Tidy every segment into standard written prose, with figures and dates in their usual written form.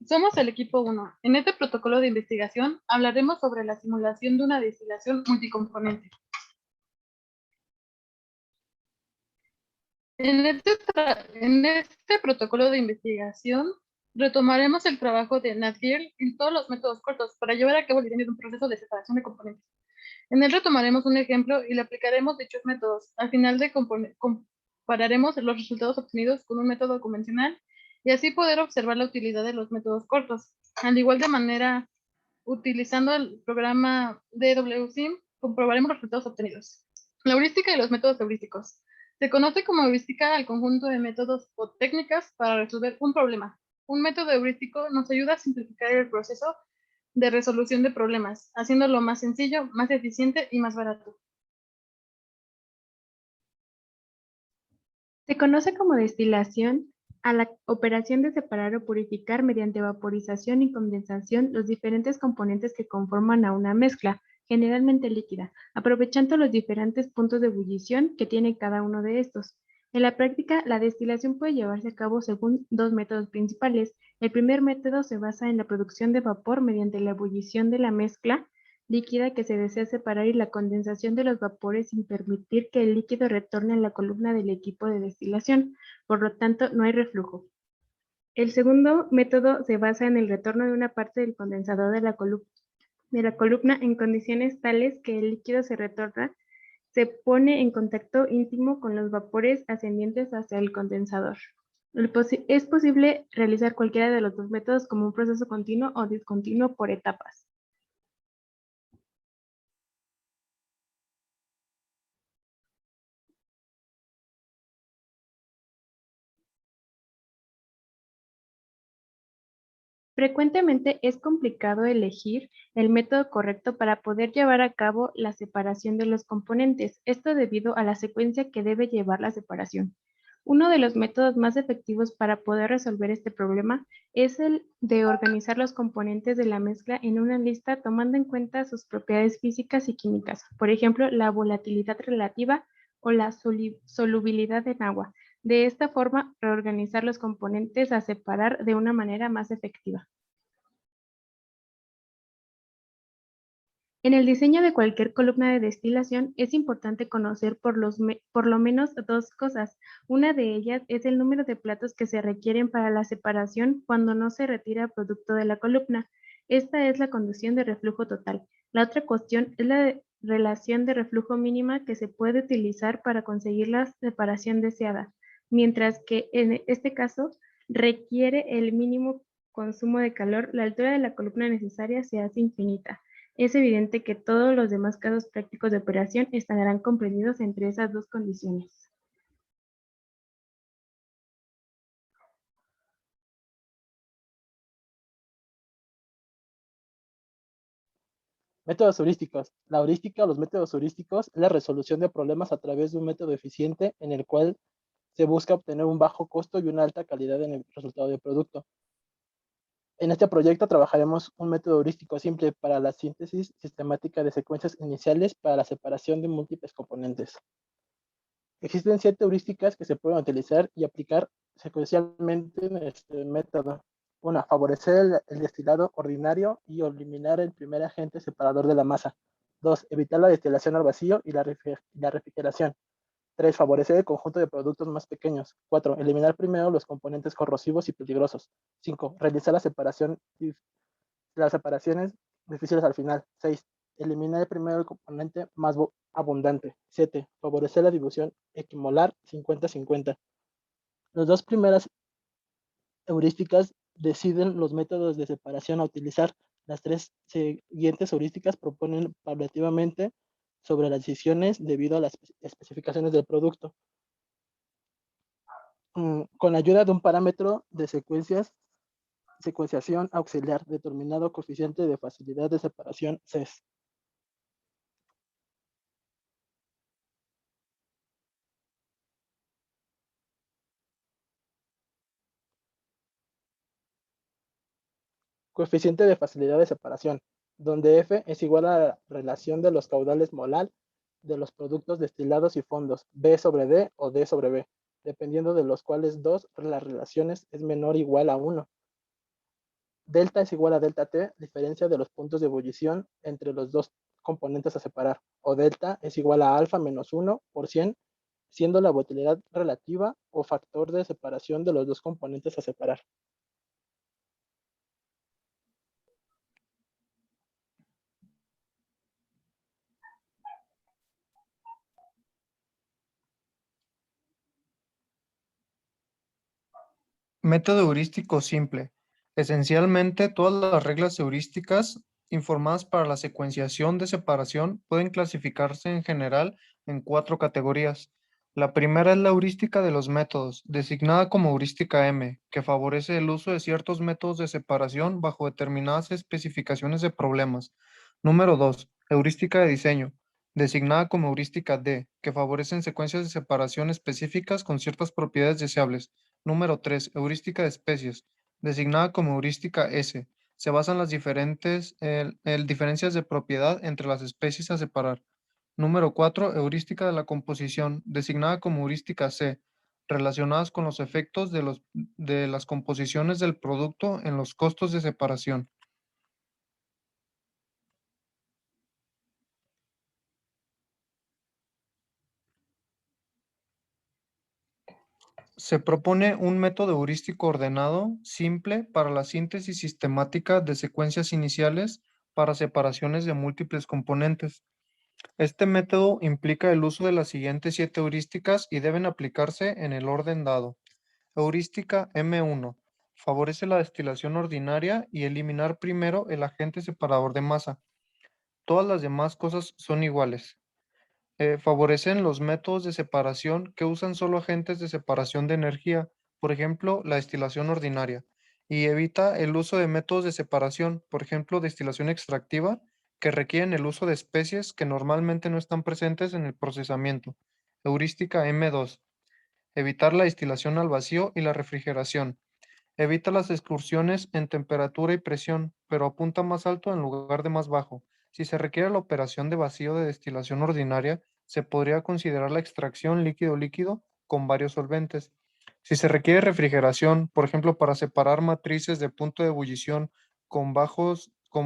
Somos el equipo 1. En este protocolo de investigación hablaremos sobre la simulación de una destilación multicomponente. En este protocolo de investigación retomaremos el trabajo de Nat Gill en todos los métodos cortos para llevar a cabo el diseño de un proceso de separación de componentes. En él retomaremos un ejemplo y le aplicaremos dichos métodos. Al final compararemos los resultados obtenidos con un método convencional y así poder observar la utilidad de los métodos cortos. Al igual de manera, utilizando el programa DWSIM, comprobaremos los resultados obtenidos. La heurística y los métodos heurísticos. Se conoce como heurística al conjunto de métodos o técnicas para resolver un problema. Un método heurístico nos ayuda a simplificar el proceso de resolución de problemas, haciéndolo más sencillo, más eficiente y más barato. Se conoce como destilación a la operación de separar o purificar mediante vaporización y condensación los diferentes componentes que conforman a una mezcla, generalmente líquida, aprovechando los diferentes puntos de ebullición que tiene cada uno de estos. En la práctica, la destilación puede llevarse a cabo según dos métodos principales. El primer método se basa en la producción de vapor mediante la ebullición de la mezcla líquida que se desea separar y la condensación de los vapores sin permitir que el líquido retorne a la columna del equipo de destilación. Por lo tanto, no hay reflujo. El segundo método se basa en el retorno de una parte del condensador de la columna en condiciones tales que el líquido se pone en contacto íntimo con los vapores ascendientes hacia el condensador. Es posible realizar cualquiera de los dos métodos como un proceso continuo o discontinuo por etapas. Frecuentemente es complicado elegir el método correcto para poder llevar a cabo la separación de los componentes, esto debido a la secuencia que debe llevar la separación. Uno de los métodos más efectivos para poder resolver este problema es el de organizar los componentes de la mezcla en una lista tomando en cuenta sus propiedades físicas y químicas, por ejemplo, la volatilidad relativa o la solubilidad en agua. De esta forma, reorganizar los componentes a separar de una manera más efectiva. En el diseño de cualquier columna de destilación es importante conocer por lo menos dos cosas. Una de ellas es el número de platos que se requieren para la separación cuando no se retira producto de la columna. Esta es la condición de reflujo total. La otra cuestión es la relación de reflujo mínima que se puede utilizar para conseguir la separación deseada, mientras que en este caso requiere el mínimo consumo de calor, la altura de la columna necesaria se hace infinita. Es evidente que todos los demás casos prácticos de operación estarán comprendidos entre esas dos condiciones. Métodos heurísticos. La heurística o los métodos heurísticos es la resolución de problemas a través de un método eficiente en el cual se busca obtener un bajo costo y una alta calidad en el resultado del producto. En este proyecto trabajaremos un método heurístico simple para la síntesis sistemática de secuencias iniciales para la separación de múltiples componentes. Existen 7 heurísticas que se pueden utilizar y aplicar secuencialmente en este método. Una, favorecer el destilado ordinario y eliminar el primer agente separador de la masa. 2, evitar la destilación al vacío y la refrigeración. 3, favorecer el conjunto de productos más pequeños. 4, eliminar primero los componentes corrosivos y peligrosos. 5, realizar las separaciones difíciles al final. 6, eliminar primero el componente más abundante. 7, favorecer la difusión equimolar 50-50. Las dos primeras heurísticas deciden los métodos de separación a utilizar. Las tres siguientes heurísticas proponen paulativamente sobre las decisiones debido a las especificaciones del producto. Con la ayuda de un parámetro de secuenciación auxiliar determinado coeficiente de facilidad de separación CES. Coeficiente de facilidad de separación, donde F es igual a la relación de los caudales molar de los productos destilados y fondos, B sobre D o D sobre B, dependiendo de los cuales dos las relaciones es menor o igual a 1. Delta es igual a delta T, diferencia de los puntos de ebullición entre los dos componentes a separar. O delta es igual a alfa menos 1 por 100, siendo la volatilidad relativa o factor de separación de los dos componentes a separar. Método heurístico simple. Esencialmente, todas las reglas heurísticas informadas para la secuenciación de separación pueden clasificarse en general en 4 categorías. La primera es la heurística de los métodos, designada como heurística M, que favorece el uso de ciertos métodos de separación bajo determinadas especificaciones de problemas. Número 2. Heurística de diseño, designada como heurística D, que favorecen secuencias de separación específicas con ciertas propiedades deseables. Número 3. Heurística de especies, designada como heurística S. Se basan las diferencias de propiedad entre las especies a separar. Número 4. Heurística de la composición, designada como heurística C, relacionadas con los efectos de las composiciones del producto en los costos de separación. Se propone un método heurístico ordenado, simple, para la síntesis sistemática de secuencias iniciales para separaciones de múltiples componentes. Este método implica el uso de las siguientes 7 heurísticas y deben aplicarse en el orden dado. Heurística M1. Favorece la destilación ordinaria y eliminar primero el agente separador de masa. Todas las demás cosas son iguales. Favorecen los métodos de separación que usan solo agentes de separación de energía, por ejemplo, la destilación ordinaria, y evita el uso de métodos de separación, por ejemplo, destilación extractiva, que requieren el uso de especies que normalmente no están presentes en el procesamiento. Heurística M2. Evitar la destilación al vacío y la refrigeración. Evita las excursiones en temperatura y presión, pero apunta más alto en lugar de más bajo. Si se requiere la operación de vacío de destilación ordinaria, se podría considerar la extracción líquido-líquido con varios solventes. Si se requiere refrigeración, por ejemplo, para separar matrices de punto de ebullición con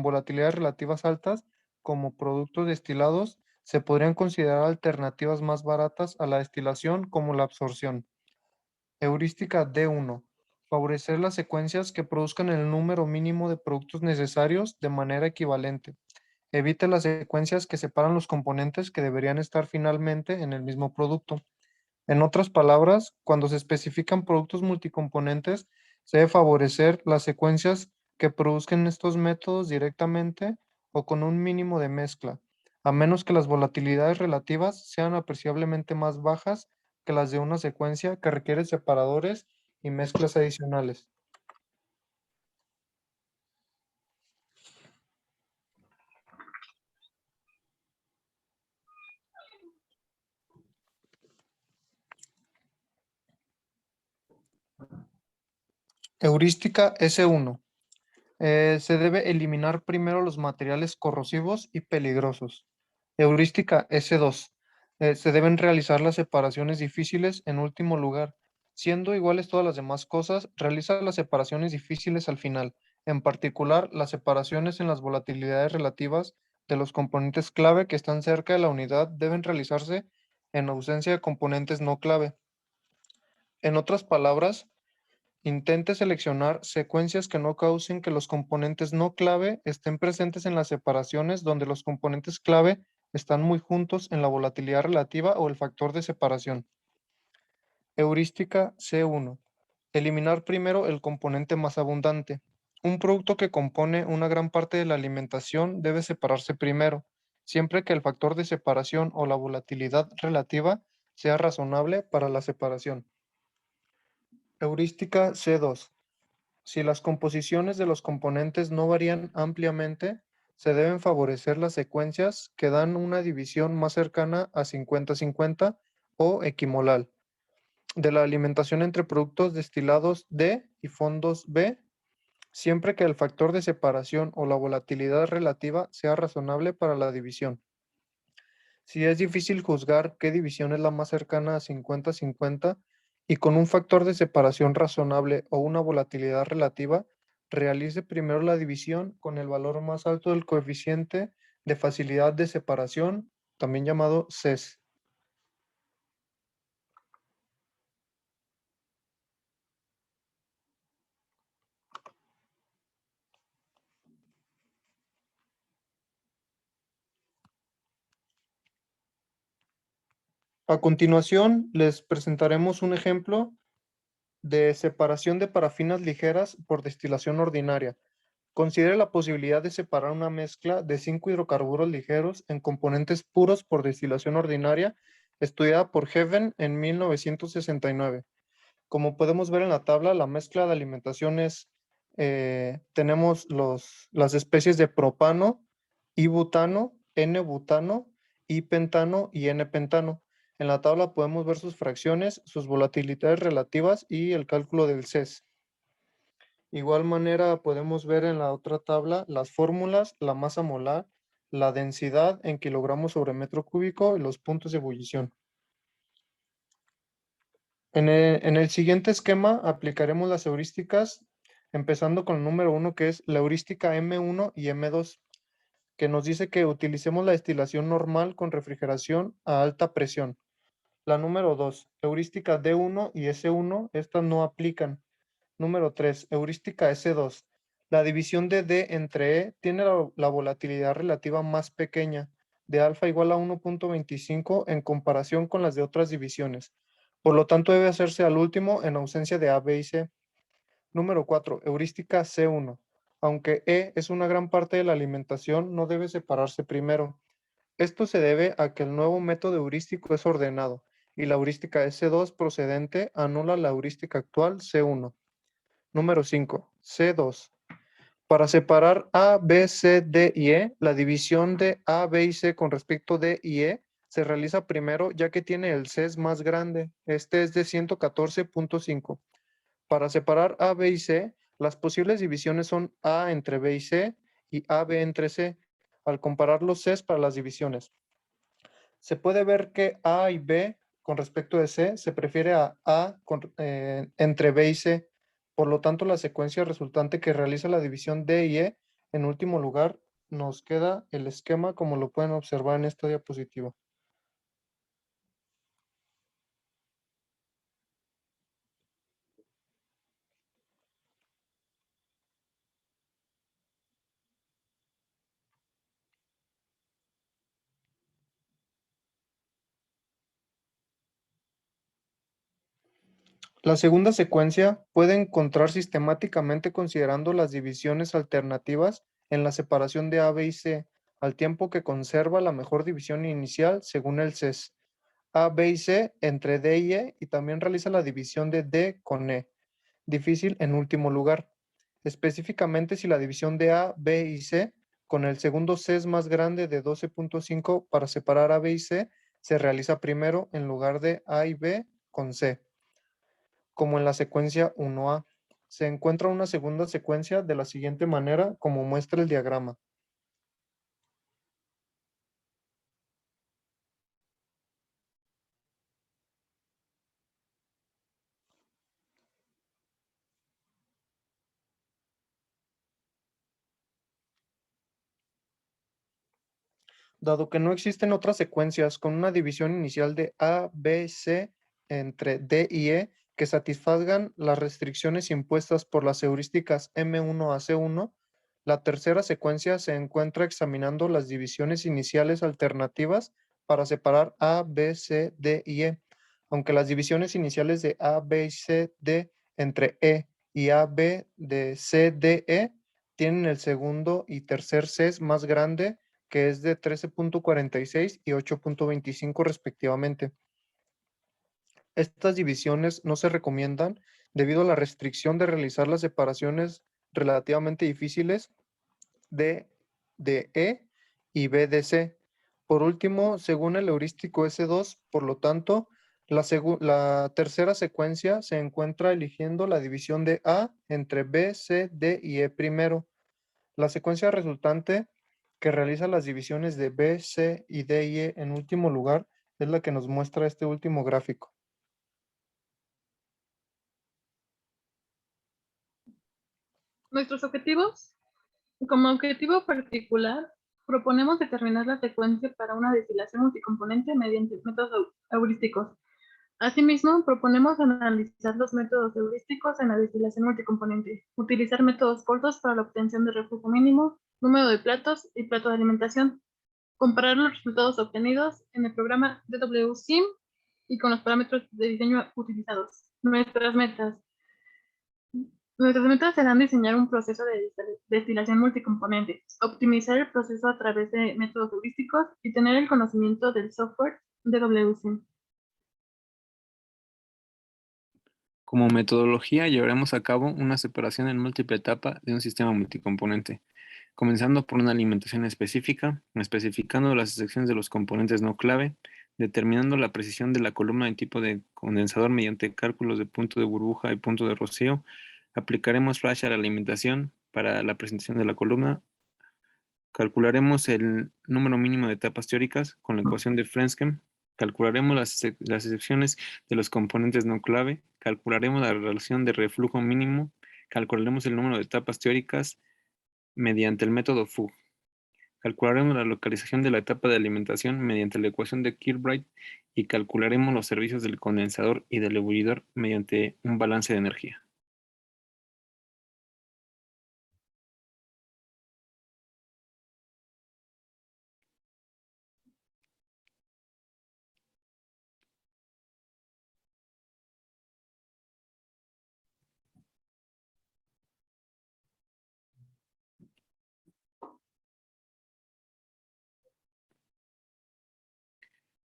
volatilidades relativas altas, como productos destilados, se podrían considerar alternativas más baratas a la destilación como la absorción. Heurística D1. Favorecer las secuencias que produzcan el número mínimo de productos necesarios de manera equivalente. Evite las secuencias que separan los componentes que deberían estar finalmente en el mismo producto. En otras palabras, cuando se especifican productos multicomponentes, se debe favorecer las secuencias que produzcan estos métodos directamente o con un mínimo de mezcla, a menos que las volatilidades relativas sean apreciablemente más bajas que las de una secuencia que requiere separadores y mezclas adicionales. Heurística S1. Se debe eliminar primero los materiales corrosivos y peligrosos. Heurística S2. Se deben realizar las separaciones difíciles en último lugar. Siendo iguales todas las demás cosas, realiza las separaciones difíciles al final. En particular, las separaciones en las volatilidades relativas de los componentes clave que están cerca de la unidad deben realizarse en ausencia de componentes no clave. En otras palabras, intente seleccionar secuencias que no causen que los componentes no clave estén presentes en las separaciones donde los componentes clave están muy juntos en la volatilidad relativa o el factor de separación. Heurística C1. Eliminar primero el componente más abundante. Un producto que compone una gran parte de la alimentación debe separarse primero, siempre que el factor de separación o la volatilidad relativa sea razonable para la separación. Heurística C2. Si las composiciones de los componentes no varían ampliamente, se deben favorecer las secuencias que dan una división más cercana a 50-50 o equimolal de la alimentación entre productos destilados D y fondos B, siempre que el factor de separación o la volatilidad relativa sea razonable para la división. Si es difícil juzgar qué división es la más cercana a 50-50 y con un factor de separación razonable o una volatilidad relativa, realice primero la división con el valor más alto del coeficiente de facilidad de separación, también llamado CES. A continuación, les presentaremos un ejemplo de separación de parafinas ligeras por destilación ordinaria. Considere la posibilidad de separar una mezcla de 5 hidrocarburos ligeros en componentes puros por destilación ordinaria, estudiada por Heaven en 1969. Como podemos ver en la tabla, la mezcla de alimentación es, tenemos las especies de propano, ibutano, N-butano, I-pentano y N-pentano. En la tabla podemos ver sus fracciones, sus volatilidades relativas y el cálculo del CES. Igual manera podemos ver en la otra tabla las fórmulas, la masa molar, la densidad en kilogramos sobre metro cúbico y los puntos de ebullición. En el siguiente esquema aplicaremos las heurísticas, empezando con el número 1, que es la heurística M1 y M2, que nos dice que utilicemos la destilación normal con refrigeración a alta presión. La número 2, heurística D1 y S1, estas no aplican. Número 3, heurística S2. La división de D entre E tiene la volatilidad relativa más pequeña, de alfa igual a 1.25 en comparación con las de otras divisiones. Por lo tanto, debe hacerse al último en ausencia de A, B y C. Número 4, heurística C1. Aunque E es una gran parte de la alimentación, no debe separarse primero. Esto se debe a que el nuevo método heurístico es ordenado y la heurística S2 procedente anula la heurística actual C1. Número 5, C2. Para separar A, B, C, D y E, la división de A, B y C con respecto a D y E se realiza primero ya que tiene el CES más grande. Este es de 114.5. Para separar A, B y C, las posibles divisiones son A entre B y C y AB entre C. Al comparar los CES para las divisiones, se puede ver que A y B con respecto de C se prefiere a A entre B y C. Por lo tanto, la secuencia resultante que realiza la división D y E, en último lugar, nos queda el esquema como lo pueden observar en esta diapositiva. La segunda secuencia puede encontrar sistemáticamente considerando las divisiones alternativas en la separación de A, B y C, al tiempo que conserva la mejor división inicial según el CES. A, B y C entre D y E y también realiza la división de D con E, difícil en último lugar. Específicamente si la división de A, B y C con el segundo CES más grande de 12.5 para separar A, B y C se realiza primero en lugar de A y B con C, como en la secuencia 1A. Se encuentra una segunda secuencia de la siguiente manera como muestra el diagrama. Dado que no existen otras secuencias con una división inicial de A, B, C entre D y E que satisfagan las restricciones impuestas por las heurísticas M1 a C1, la tercera secuencia se encuentra examinando las divisiones iniciales alternativas para separar A, B, C, D y E. Aunque las divisiones iniciales de A, B y C, D entre E y A, B de C, D, E tienen el segundo y tercer CES más grande, que es de 13.46 y 8.25 respectivamente. Estas divisiones no se recomiendan debido a la restricción de realizar las separaciones relativamente difíciles de E y B de C. Por último, según el heurístico S2, por lo tanto, la tercera secuencia se encuentra eligiendo la división de A entre B, C, D y E primero. La secuencia resultante que realiza las divisiones de B, C y D y E en último lugar es la que nos muestra este último gráfico. Nuestros objetivos. Como objetivo particular, proponemos determinar la secuencia para una destilación multicomponente mediante métodos heurísticos. Asimismo, proponemos analizar los métodos heurísticos en la destilación multicomponente, utilizar métodos cortos para la obtención de reflujo mínimo, número de platos y plato de alimentación, comparar los resultados obtenidos en el programa DWSIM y con los parámetros de diseño utilizados. Nuestras metas serán diseñar un proceso de destilación multicomponente, optimizar el proceso a través de métodos heurísticos y tener el conocimiento del software DWSIM. Como metodología, llevaremos a cabo una separación en múltiple etapa de un sistema multicomponente, comenzando por una alimentación específica, especificando las secciones de los componentes no clave, determinando la precisión de la columna de tipo de condensador mediante cálculos de punto de burbuja y punto de rocío. Aplicaremos flash a la alimentación para la presentación de la columna. Calcularemos el número mínimo de etapas teóricas con la ecuación de Frentzen. Calcularemos las excepciones de los componentes no clave. Calcularemos la relación de reflujo mínimo. Calcularemos el número de etapas teóricas mediante el método FUG. Calcularemos la localización de la etapa de alimentación mediante la ecuación de Kilbride y calcularemos los servicios del condensador y del ebullidor mediante un balance de energía.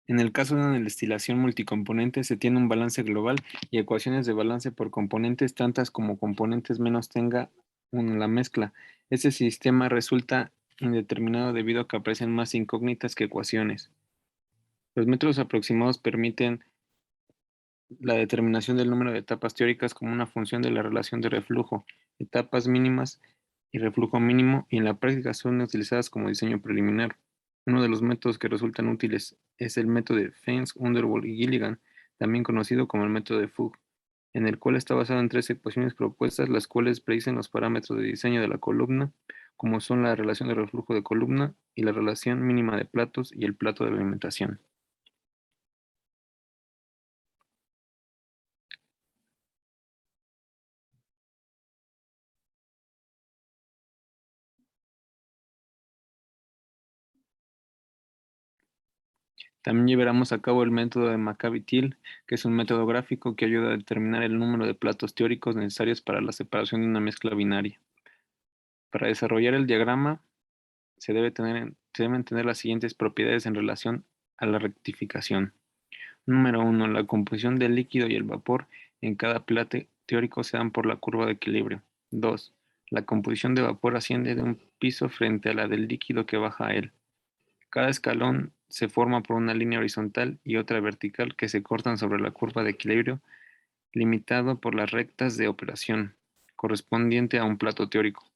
En el caso de una destilación multicomponente, se tiene un balance global y ecuaciones de balance por componentes, tantas como componentes menos tenga la mezcla. Este sistema resulta indeterminado debido a que aparecen más incógnitas que ecuaciones. Los métodos aproximados permiten la determinación del número de etapas teóricas como una función de la relación de reflujo, etapas mínimas y reflujo mínimo, y en la práctica son utilizadas como diseño preliminar. Uno de los métodos que resultan útiles es el método de Fence, Underwood y Gilligan, también conocido como el método de Fug, en el cual está basado en tres ecuaciones propuestas, las cuales predicen los parámetros de diseño de la columna, como son la relación de reflujo de columna y la relación mínima de platos y el plato de alimentación. También llevaremos a cabo el método de Maccabi-Thiele, que es un método gráfico que ayuda a determinar el número de platos teóricos necesarios para la separación de una mezcla binaria. Para desarrollar el diagrama se deben tener las siguientes propiedades en relación a la rectificación. Número 1. La composición del líquido y el vapor en cada plato teórico se dan por la curva de equilibrio. 2. La composición de vapor asciende de un piso frente a la del líquido que baja a él. Cada escalón se forma por una línea horizontal y otra vertical que se cortan sobre la curva de equilibrio, limitado por las rectas de operación, correspondiente a un plato teórico.